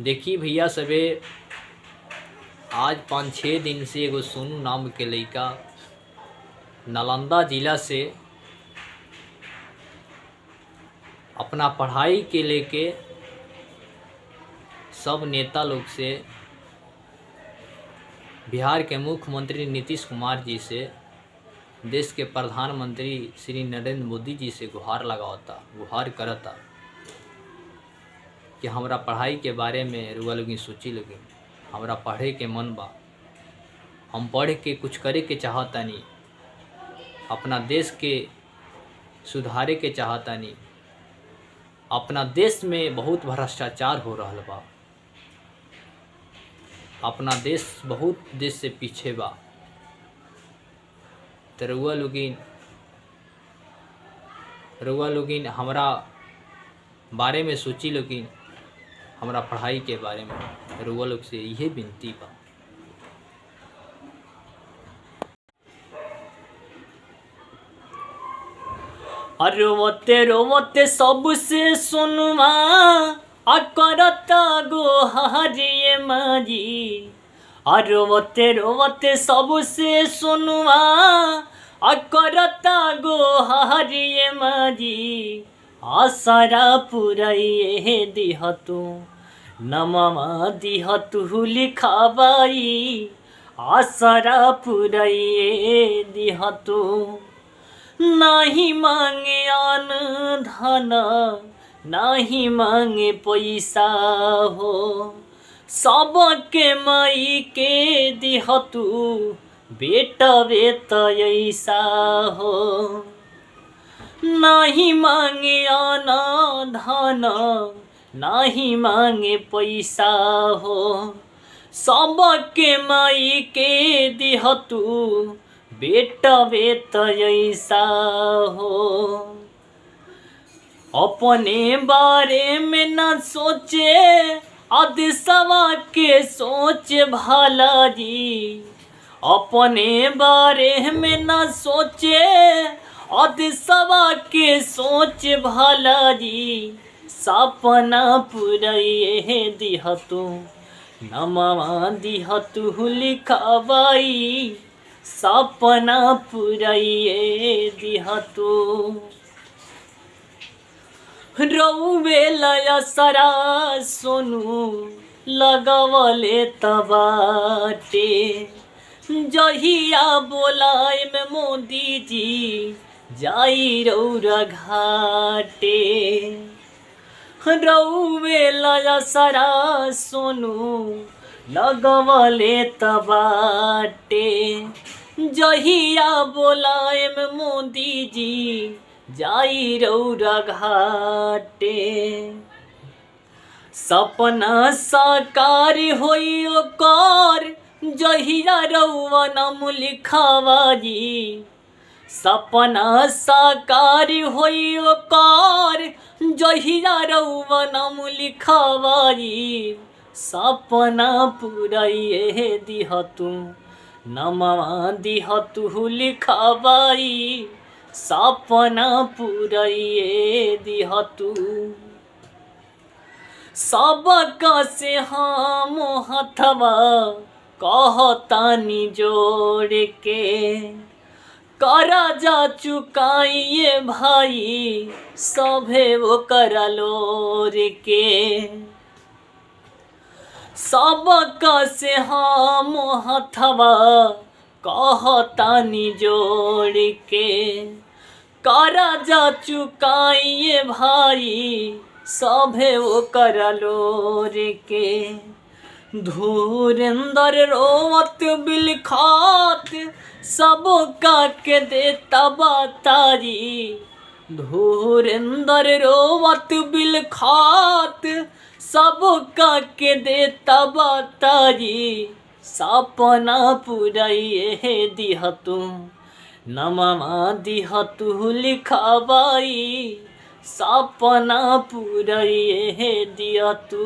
देखी भैया सबे, आज 5-6 दिन से एगो सोनू नाम के लड़का नालंदा जिला से अपना पढ़ाई के लेके सब नेता लोग से, बिहार के मुख्यमंत्री नीतीश कुमार जी से, देश के प्रधानमंत्री श्री नरेंद्र मोदी जी से गुहार करता कि हमरा पढ़ाई के बारे में रुआ लोग सोची लगी। हमरा पढ़े के मन बा, हम पढ़ के कुछ करे के चाहतानी, अपना देश के सुधारे के चाहतानी। अपना देश में बहुत भ्रष्टाचार हो रहा बा, अपना देश बहुत देश से पीछे बा। तो रुआ लोगिन हमरा बारे में सोची लोगिन, हमरा पढ़ाई के बारे में रुआ लोग से यही विनती बा। रोवते रोवते सबसे सुनवा करता गोहारिए माजी। रोवते रोवते सबसे सुनवा करता गोहारिए माजी। आसरा पुराइए दिहतु नममा दिहतु लिखाबाई। आसरा पुराइए दिहतु नहीं मांगे आन धन, नहीं मांगे पैसा हो। सबके माई के दिहतु बेटा बेटा ऐसा हो। नहीं मांगे आन धन, नहीं मांगे पैसा हो। सबके माई के दिहतु बेटा बेटा ऐसा हो। अपने बारे में न सोचे अदसवा के सोच भला जी। अपने बारे में न सोचे अदसवा के सोच भला जी। सपना पुराइए दिहतु नमवा दिहतु लिखाबाई। सपना पुराइए दिहतु रउवे लया सरा सोनू लगवले तबाटे। जहिया बोलाए में मोदी जी जाई रौरा घाटे। रउवे लया सरा सोनू लगवले तबाटे। जहिया बोलाए में मोदी जी जाई रौरा घाटे। सपना साकार होई ओकर जहिया रउआ नाम लिखावा जी। सपना साकार होई ओकर जहिया रउआ नाम लिखावा जी। सपना पुराइए दिहतु नमवा दिहतु लिखाबाई। सपना पुराइए दिहतु सबका से हम हथवा कहतानी जोड़ के। करजा चुकाइए भाई सभे वो करलोर के। सबका से हम हथवा कहतानी जोड़ के। करजा चुकाइए भाई सभे वो करलोर के। धुरेंद्र रोवत बिलखात सबका के देता बतारी। धुरेंद्र रोवत बिलखात सबका के देता बतारी। सपना पुराइए दिहतु नमवा दिहतु लिखाबाई। सपना पुराइए दिहतु।